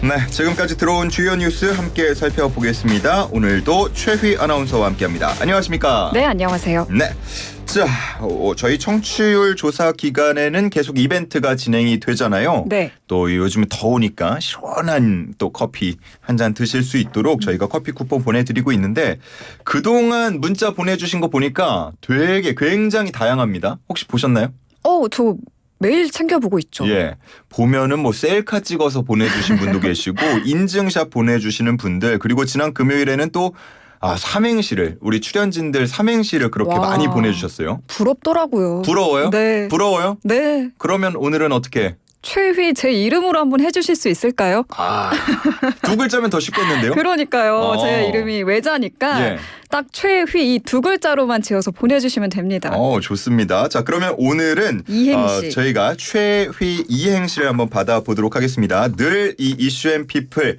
네, 지금까지 들어온 주요 뉴스 함께 살펴보겠습니다. 오늘도 최휘 아나운서와 함께합니다. 안녕하십니까? 네, 안녕하세요. 네, 자, 저희 청취율 조사 기간에는 계속 이벤트가 진행이 되잖아요. 네. 또 요즘에 더우니까 시원한 또 커피 한 잔 드실 수 있도록 저희가 커피 쿠폰 보내드리고 있는데 그동안 문자 보내주신 거 보니까 되게 굉장히 다양합니다. 혹시 보셨나요? 저 매일 챙겨보고 있죠. 예, 보면은 뭐 셀카 찍어서 보내주신 분도 계시고 인증샷 보내주시는 분들, 그리고 지난 금요일에는 또 삼행시를, 우리 출연진들 삼행시를 그렇게 와. 많이 보내주셨어요. 부럽더라고요. 부러워요? 네. 부러워요? 네. 그러면 오늘은 어떻게? 최휘 제 이름으로 한번 해주실 수 있을까요? 두 글자면 더 쉽겠는데요? 그러니까요. 제 이름이 외자니까 예. 딱 최휘 이 두 글자로만 지어서 보내주시면 됩니다. 좋습니다. 자, 그러면 오늘은 이행시. 저희가 최휘 이행시를 한번 받아보도록 하겠습니다. 늘 이 이슈앤피플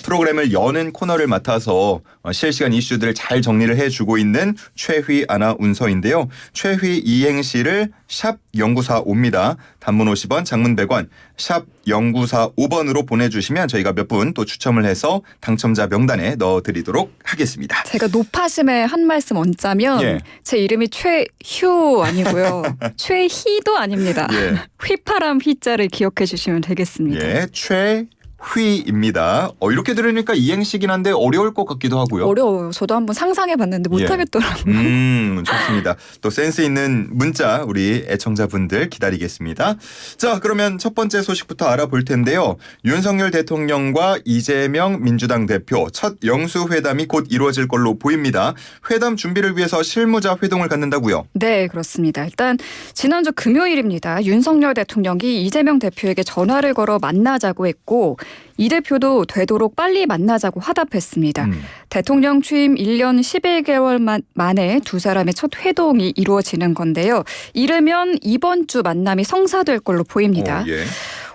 프로그램을 여는 코너를 맡아서 실시간 이슈들을 잘 정리를 해주고 있는 최휘 아나운서인데요. 최휘 이행시를 샵 0945입니다. 단문 50원, 장문 100원, 샵 0945번으로 보내주시면 저희가 몇 분 또 추첨을 해서 당첨자 명단에 넣어드리도록 하겠습니다. 제가 노파심에 한 말씀 얹자면 예. 제 이름이 최휴 아니고요. 최희도 아닙니다. 예. 휘파람 휘자를 기억해 주시면 되겠습니다. 예, 최휘입니다. 이렇게 들으니까 이행시긴 한데 어려울 것 같기도 하고요. 어려워요. 저도 한번 상상해 봤는데 예. 못하겠더라고요. 좋습니다. 또 센스 있는 문자 우리 애청자분들 기다리겠습니다. 자, 그러면 첫 번째 소식부터 알아볼 텐데요. 윤석열 대통령과 이재명 민주당 대표 첫 영수회담이 곧 이루어질 걸로 보입니다. 회담 준비를 위해서 실무자 회동을 갖는다고요? 네, 그렇습니다. 일단 지난주 금요일입니다. 윤석열 대통령이 이재명 대표에게 전화를 걸어 만나자고 했고 이 대표도 되도록 빨리 만나자고 화답했습니다. 대통령 취임 1년 11개월 만에 두 사람의 첫 회동이 이루어지는 건데요. 이르면 이번 주 만남이 성사될 걸로 보입니다. 예.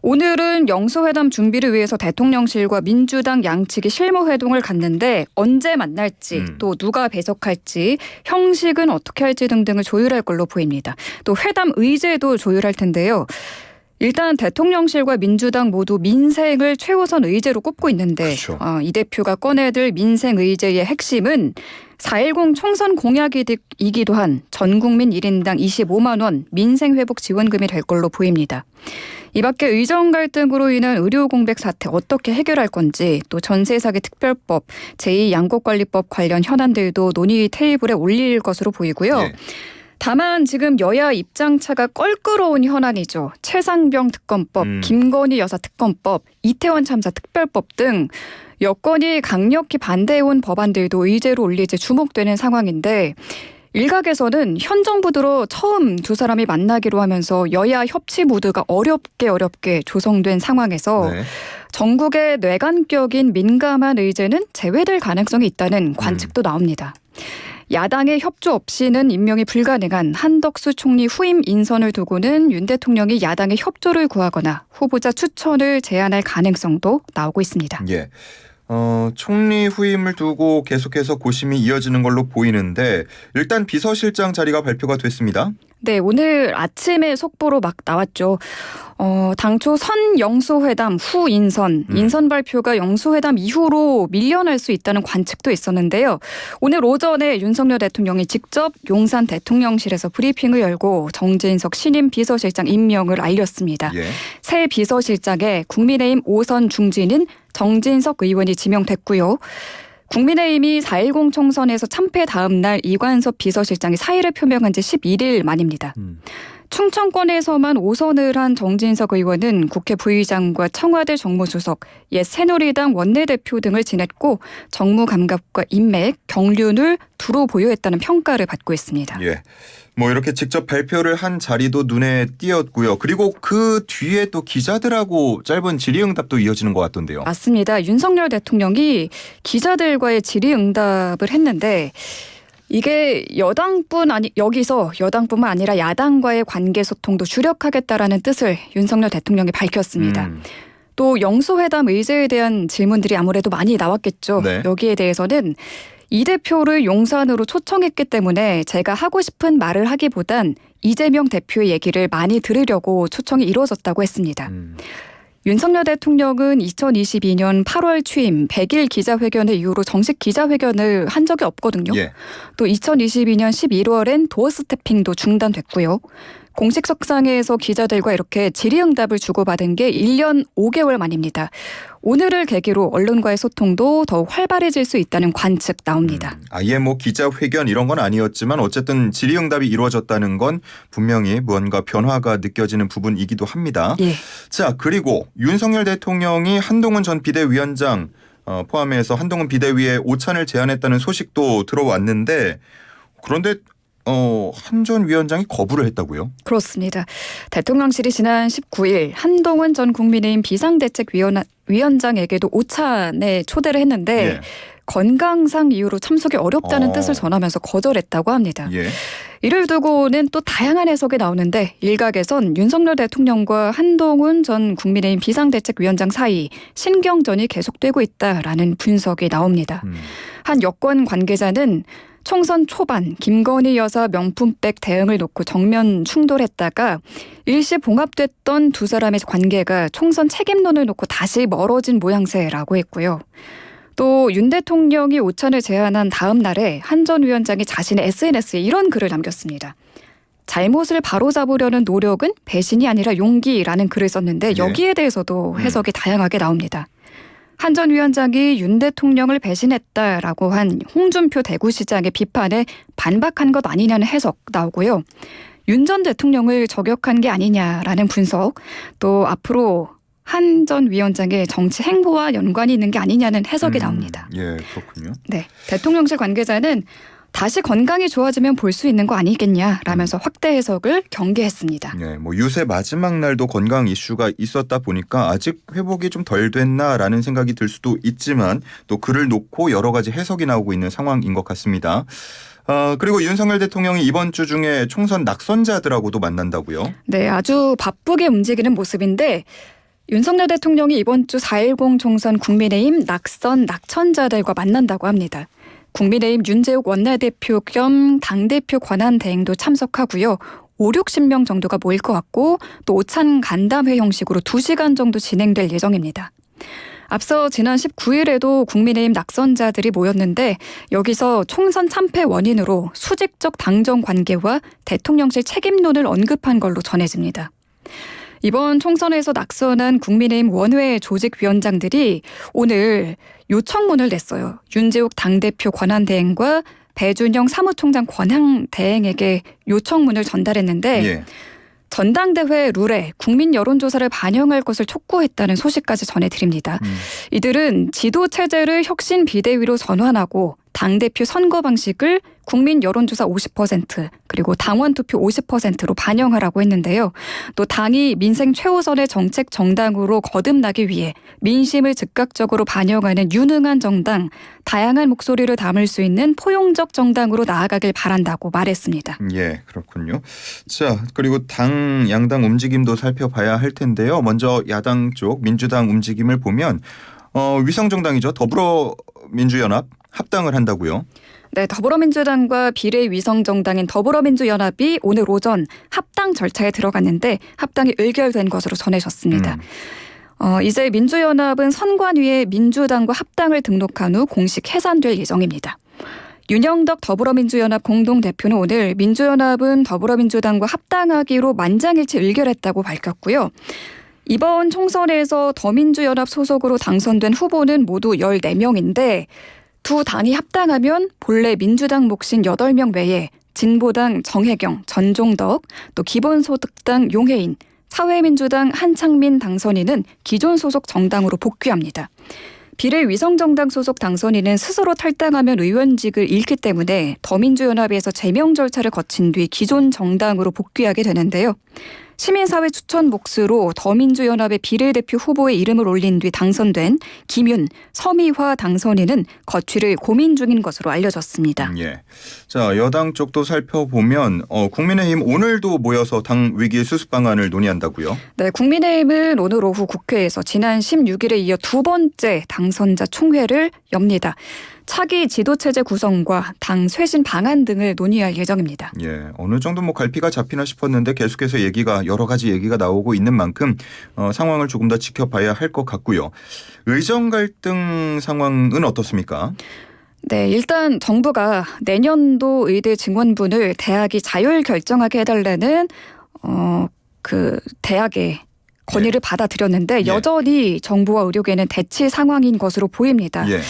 오늘은 영수회담 준비를 위해서 대통령실과 민주당 양측이 실무회동을 갖는데 언제 만날지 또 누가 배석할지 형식은 어떻게 할지 등등을 조율할 걸로 보입니다. 또 회담 의제도 조율할 텐데요. 일단 대통령실과 민주당 모두 민생을 최우선 의제로 꼽고 있는데 그렇죠. 이 대표가 꺼내들 민생 의제의 핵심은 4.10 총선 공약이기도 한 전국민 1인당 25만 원 민생회복 지원금이 될 걸로 보입니다. 이 밖에 의정 갈등으로 인한 의료 공백 사태 어떻게 해결할 건지 또 전세 사기 특별법, 제2양곡관리법 관련 현안들도 논의 테이블에 올릴 것으로 보이고요. 예. 다만 지금 여야 입장차가 껄끄러운 현안이죠. 최상병 특검법, 김건희 여사 특검법, 이태원 참사 특별법 등 여권이 강력히 반대해온 법안들도 의제로 올리지 주목되는 상황인데 일각에서는 현 정부 들어 처음 두 사람이 만나기로 하면서 여야 협치 모드가 어렵게 조성된 상황에서 네. 전국의 뇌관격인 민감한 의제는 제외될 가능성이 있다는 관측도 나옵니다. 야당의 협조 없이는 임명이 불가능한 한덕수 총리 후임 인선을 두고는 윤 대통령이 야당의 협조를 구하거나 후보자 추천을 제안할 가능성도 나오고 있습니다. 예. 총리 후임을 두고 계속해서 고심이 이어지는 걸로 보이는데 일단 비서실장 자리가 발표가 됐습니다. 네, 오늘 아침에 속보로 막 나왔죠. 당초 선 영수회담 후 인선 발표가 영수회담 이후로 밀려날 수 있다는 관측도 있었는데요. 오늘 오전에 윤석열 대통령이 직접 용산 대통령실에서 브리핑을 열고 정진석 신임 비서실장 임명을 알렸습니다. 예. 새 비서실장에 국민의힘 5선 중진인 정진석 의원이 지명됐고요. 국민의힘이 4.10 총선에서 참패 다음 날 이관섭 비서실장이 사의를 표명한 지 11일 만입니다. 충청권에서만 5선을 한 정진석 의원은 국회 부의장과 청와대 정무수석, 옛 새누리당 원내대표 등을 지냈고 정무 감각과 인맥, 경륜을 두루 보유했다는 평가를 받고 있습니다. 예. 이렇게 직접 발표를 한 자리도 눈에 띄었고요. 그리고 그 뒤에 또 기자들하고 짧은 질의응답도 이어지는 것 같던데요. 맞습니다. 윤석열 대통령이 기자들과의 질의응답을 했는데 이게 여기서 여당뿐만 아니라 야당과의 관계 소통도 주력하겠다라는 뜻을 윤석열 대통령이 밝혔습니다. 또 영수회담 의제에 대한 질문들이 아무래도 많이 나왔겠죠. 네. 여기에 대해서는 이 대표를 용산으로 초청했기 때문에 제가 하고 싶은 말을 하기보단 이재명 대표의 얘기를 많이 들으려고 초청이 이루어졌다고 했습니다. 윤석열 대통령은 2022년 8월 취임 100일 기자회견을 이후로 정식 기자회견을 한 적이 없거든요. 예. 또 2022년 11월엔 도어 스태핑도 중단됐고요. 공식 석상에서 기자들과 이렇게 질의응답을 주고받은 게 1년 5개월 만입니다. 오늘을 계기로 언론과의 소통도 더욱 활발해질 수 있다는 관측 나옵니다. 아예 뭐 기자회견 이런 건 아니었지만 어쨌든 질의응답이 이루어졌다는 건 분명히 무언가 변화가 느껴지는 부분이기도 합니다. 예. 자, 그리고 윤석열 대통령이 한동훈 전 비대위원장 포함해서 한동훈 비대위에 오찬을 제안했다는 소식도 들어왔는데 그런데 한 전 위원장이 거부를 했다고요? 그렇습니다. 대통령실이 지난 19일 한동훈 전 국민의힘 비상대책위원장에게도 오찬에 초대를 했는데 예. 건강상 이유로 참석이 어렵다는 뜻을 전하면서 거절했다고 합니다. 예. 이를 두고는 또 다양한 해석이 나오는데 일각에선 윤석열 대통령과 한동훈 전 국민의힘 비상대책위원장 사이 신경전이 계속되고 있다라는 분석이 나옵니다. 한 여권 관계자는 총선 초반 김건희 여사 명품백 대응을 놓고 정면 충돌했다가 일시 봉합됐던 두 사람의 관계가 총선 책임론을 놓고 다시 멀어진 모양새라고 했고요. 또 윤 대통령이 오찬을 제안한 다음 날에 한 전 위원장이 자신의 SNS에 이런 글을 남겼습니다. 잘못을 바로잡으려는 노력은 배신이 아니라 용기라는 글을 썼는데 여기에 대해서도 해석이 다양하게 나옵니다. 한 전 위원장이 윤 대통령을 배신했다라고 한 홍준표 대구시장의 비판에 반박한 것 아니냐는 해석 나오고요. 윤 전 대통령을 저격한 게 아니냐라는 분석, 또 앞으로 한 전 위원장의 정치 행보와 연관이 있는 게 아니냐는 해석이 나옵니다. 예, 그렇군요. 네, 대통령실 관계자는 다시 건강이 좋아지면 볼 수 있는 거 아니겠냐라면서 확대 해석을 경계했습니다. 네, 뭐 유세 마지막 날도 건강 이슈가 있었다 보니까 아직 회복이 좀 덜 됐나라는 생각이 들 수도 있지만 또 글을 놓고 여러 가지 해석이 나오고 있는 상황인 것 같습니다. 그리고 윤석열 대통령이 이번 주 중에 총선 낙선자들하고도 만난다고요? 네, 아주 바쁘게 움직이는 모습인데 윤석열 대통령이 이번 주 4.10 총선 국민의힘 낙선자들과 만난다고 합니다. 국민의힘 윤재욱 원내대표 겸 당대표 권한대행도 참석하고요. 50-60명 정도가 모일 것 같고 또 오찬 간담회 형식으로 2시간 정도 진행될 예정입니다. 앞서 지난 19일에도 국민의힘 낙선자들이 모였는데 여기서 총선 참패 원인으로 수직적 당정 관계와 대통령실 책임론을 언급한 걸로 전해집니다. 이번 총선에서 낙선한 국민의힘 원외 조직위원장들이 오늘 요청문을 냈어요. 윤재욱 당대표 권한대행과 배준영 사무총장 권한대행에게 요청문을 전달했는데 예. 전당대회 룰에 국민 여론조사를 반영할 것을 촉구했다는 소식까지 전해드립니다. 이들은 지도체제를 혁신 비대위로 전환하고 당대표 선거 방식을 국민 여론조사 50% 그리고 당원 투표 50%로 반영하라고 했는데요. 또 당이 민생 최우선의 정책 정당으로 거듭나기 위해 민심을 즉각적으로 반영하는 유능한 정당, 다양한 목소리를 담을 수 있는 포용적 정당으로 나아가길 바란다고 말했습니다. 예, 그렇군요. 자, 그리고 당 양당 움직임도 살펴봐야 할 텐데요. 먼저 야당 쪽 민주당 움직임을 보면 위성정당이죠. 더불어민주연합 합당을 한다고요? 네, 더불어민주당과 비례위성정당인 더불어민주연합이 오늘 오전 합당 절차에 들어갔는데 합당이 의결된 것으로 전해졌습니다. 이제 민주연합은 선관위에 민주당과 합당을 등록한 후 공식 해산될 예정입니다. 윤영덕 더불어민주연합 공동대표는 오늘 민주연합은 더불어민주당과 합당하기로 만장일치 의결했다고 밝혔고요. 이번 총선에서 더민주연합 소속으로 당선된 후보는 모두 14명인데 두 당이 합당하면 본래 민주당 몫인 8명 외에 진보당 정혜경, 전종덕, 또 기본소득당 용혜인, 사회민주당 한창민 당선인은 기존 소속 정당으로 복귀합니다. 비례위성정당 소속 당선인은 스스로 탈당하면 의원직을 잃기 때문에 더민주연합에서 제명 절차를 거친 뒤 기존 정당으로 복귀하게 되는데요. 시민사회 추천 몫으로 더민주연합의 비례대표 후보의 이름을 올린 뒤 당선된 김윤, 서미화 당선인은 거취를 고민 중인 것으로 알려졌습니다. 예. 자, 여당 쪽도 살펴보면 국민의힘 오늘도 모여서 당 위기 수습 방안을 논의한다고요? 네, 국민의힘은 오늘 오후 국회에서 지난 16일에 이어 두 번째 당선자 총회를 엽니다. 차기 지도체제 구성과 당 쇄신 방안 등을 논의할 예정입니다. 예, 어느 정도 뭐 갈피가 잡히나 싶었는데 계속해서 여러 가지 얘기가 나오고 있는 만큼 상황을 조금 더 지켜봐야 할 것 같고요. 의정 갈등 상황은 어떻습니까? 네, 일단 정부가 내년도 의대 증원분을 대학이 자율 결정하게 해달라는 그 대학의 건의를 받아들였는데 예. 여전히 정부와 의료계는 대치 상황인 것으로 보입니다. 예.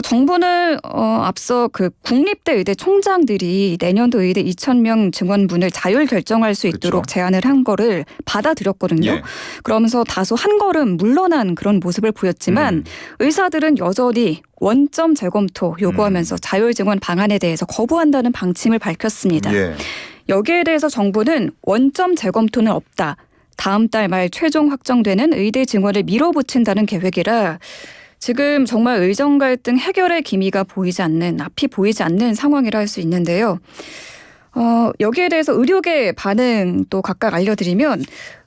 정부는 앞서 그 국립대 의대 총장들이 내년도 의대 2,000명 증원분을 자율 결정할 수 있도록 그렇죠. 제안을 한 거를 받아들였거든요. 예. 그러면서 다소 한 걸음 물러난 그런 모습을 보였지만 의사들은 여전히 원점 재검토 요구하면서 자율 증원 방안에 대해서 거부한다는 방침을 밝혔습니다. 예. 여기에 대해서 정부는 원점 재검토는 없다. 다음 달 말 최종 확정되는 의대 증원을 밀어붙인다는 계획이라 지금 정말 의정 갈등 해결의 기미가 보이지 않는, 앞이 보이지 않는 상황이라 할 수 있는데요. 여기에 대해서 의료계 반응 또 각각 알려드리면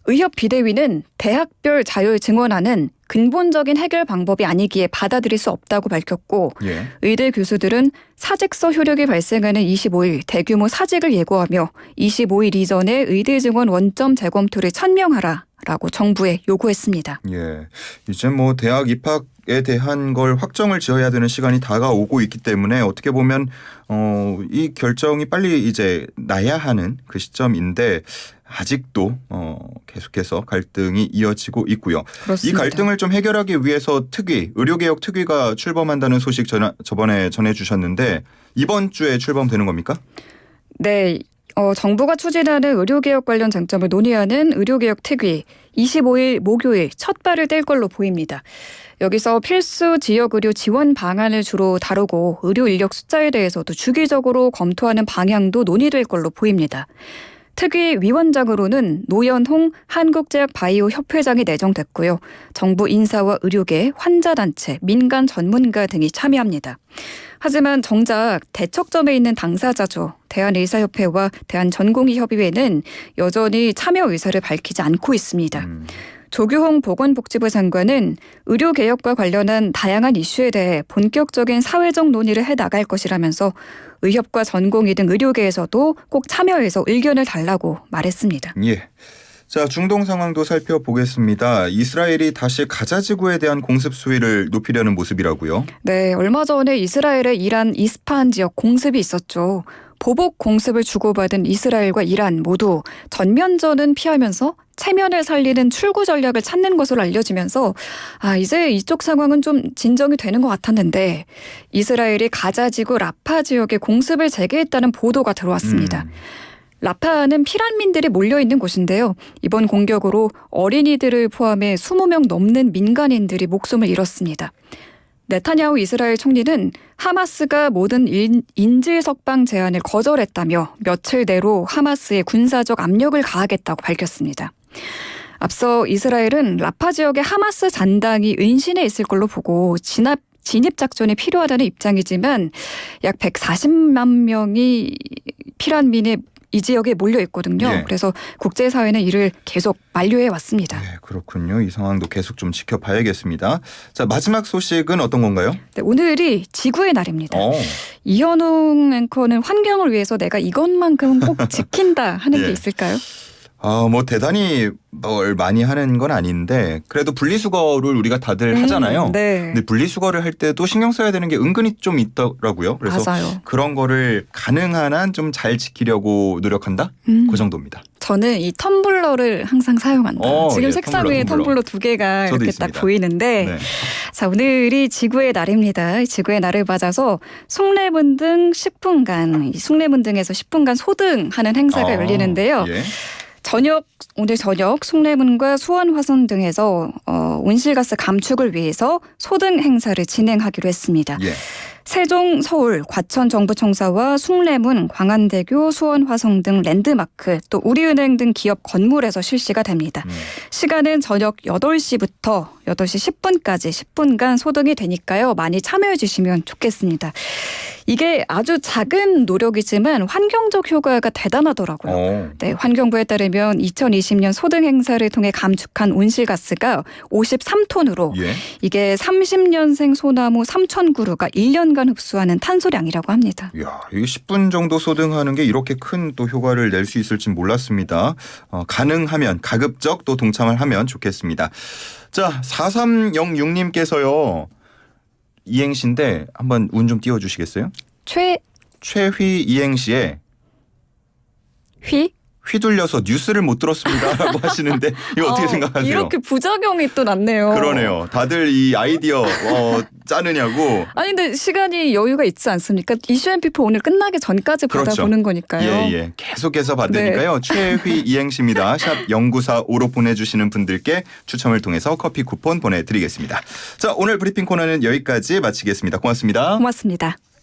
의협 비대위는 대학별 자율 증원안은 근본적인 해결 방법이 아니기에 받아들일 수 없다고 밝혔고 예. 의대 교수들은 사직서 효력이 발생하는 25일 대규모 사직을 예고하며 25일 이전에 의대 증원 원점 재검토를 천명하라라고 정부에 요구했습니다. 예. 이제 뭐 대학 입학에 대한 걸 확정을 지어야 되는 시간이 다가오고 있기 때문에 어떻게 보면 이 결정이 빨리 이제 나야 하는 그 시점인데 아직도 계속해서 갈등이 이어지고 있고요. 그렇습니다. 이 갈등을 좀 해결하기 위해서 의료개혁 특위가 출범한다는 소식 저번에 전해주셨는데 이번 주에 출범되는 겁니까? 네. 정부가 추진하는 의료개혁 관련 쟁점을 논의하는 의료개혁 특위 25일 목요일 첫 발을 뗄 걸로 보입니다. 여기서 필수 지역의료 지원 방안을 주로 다루고 의료 인력 숫자에 대해서도 주기적으로 검토하는 방향도 논의될 걸로 보입니다. 특위 위원장으로는 노연홍 한국제약바이오협회장이 내정됐고요. 정부 인사와 의료계, 환자단체, 민간 전문가 등이 참여합니다. 하지만 정작 대척점에 있는 당사자죠. 대한의사협회와 대한전공의협의회는 여전히 참여 의사를 밝히지 않고 있습니다. 조규홍 보건복지부 장관은 의료개혁과 관련한 다양한 이슈에 대해 본격적인 사회적 논의를 해나갈 것이라면서 의협과 전공의 등 의료계에서도 꼭 참여해서 의견을 달라고 말했습니다. 예. 자, 중동 상황도 살펴보겠습니다. 이스라엘이 다시 가자 지구에 대한 공습 수위를 높이려는 모습이라고요? 네, 얼마 전에 이스라엘의 이란 이스파한 지역 공습이 있었죠. 보복 공습을 주고받은 이스라엘과 이란 모두 전면전은 피하면서 체면을 살리는 출구 전략을 찾는 것으로 알려지면서 이제 이쪽 상황은 좀 진정이 되는 것 같았는데 이스라엘이 가자 지구 라파 지역에 공습을 재개했다는 보도가 들어왔습니다. 라파는 피난민들이 몰려있는 곳인데요. 이번 공격으로 어린이들을 포함해 20명 넘는 민간인들이 목숨을 잃었습니다. 네타냐후 이스라엘 총리는 하마스가 모든 인질 석방 제안을 거절했다며 며칠 내로 하마스에 군사적 압력을 가하겠다고 밝혔습니다. 앞서 이스라엘은 라파 지역의 하마스 잔당이 은신해 있을 걸로 보고 진입 작전이 필요하다는 입장이지만 약 140만 명이 피난민의 이 지역에 몰려 있거든요. 예. 그래서 국제사회는 이를 계속 만류해 왔습니다. 네, 그렇군요. 이 상황도 계속 좀 지켜봐야겠습니다. 자, 마지막 소식은 어떤 건가요? 네, 오늘이 지구의 날입니다. 이현웅 앵커는 환경을 위해서 내가 이것만큼은 꼭 지킨다 하는 예. 게 있을까요? 뭐 대단히 뭘 많이 하는 건 아닌데 그래도 분리수거를 우리가 다들 하잖아요. 네. 근데 분리수거를 할 때도 신경 써야 되는 게 은근히 좀 있더라고요. 그래서 맞아요. 그런 거를 가능한 한 좀 잘 지키려고 노력한다? 그 정도입니다. 저는 이 텀블러를 항상 사용한다. 지금 예, 색상 위에 텀블러 2개가 저도 이렇게 있습니다. 딱 보이는데 네. 자, 오늘이 지구의 날입니다. 지구의 날을 맞아서 숭례문등 10분간, 이 숭례문등에서 10분간 소등하는 행사가 열리는데요. 예. 오늘 저녁 숭례문과 수원화성 등에서 온실가스 감축을 위해서 소등 행사를 진행하기로 했습니다. 예. 세종, 서울, 과천 정부청사와 숭례문, 광안대교, 수원화성 등 랜드마크, 또 우리은행 등 기업 건물에서 실시가 됩니다. 시간은 저녁 8시부터 8시 10분까지 10분간 소등이 되니까요. 많이 참여해 주시면 좋겠습니다. 이게 아주 작은 노력이지만 환경적 효과가 대단하더라고요. 네, 환경부에 따르면 2020년 소등 행사를 통해 감축한 온실가스가 53톤으로 예. 이게 30년생 소나무 3,000그루가 1년간 흡수하는 탄소량이라고 합니다. 이야, 이게 10분 정도 소등하는 게 이렇게 큰 또 효과를 낼 수 있을진 몰랐습니다. 가능하면 가급적 또 동참을 하면 좋겠습니다. 자, 4306님께서요. 이행시인데 한번 운 좀 띄워주시겠어요? 최휘 이행시에 휘둘려서 뉴스를 못 들었습니다라고 하시는데 이거 어떻게 생각하세요? 이렇게 부작용이 또 났네요. 그러네요. 다들 이 아이디어 짜느냐고. 아니 근데 시간이 여유가 있지 않습니까? 이슈앤피플 오늘 끝나기 전까지 그렇죠. 받아보는 거니까요. 예. 계속해서 받으니까요. 최휘 이행시입니다. 샵 0945로 보내주시는 분들께 추첨을 통해서 커피 쿠폰 보내드리겠습니다. 자, 오늘 브리핑 코너는 여기까지 마치겠습니다. 고맙습니다. 고맙습니다.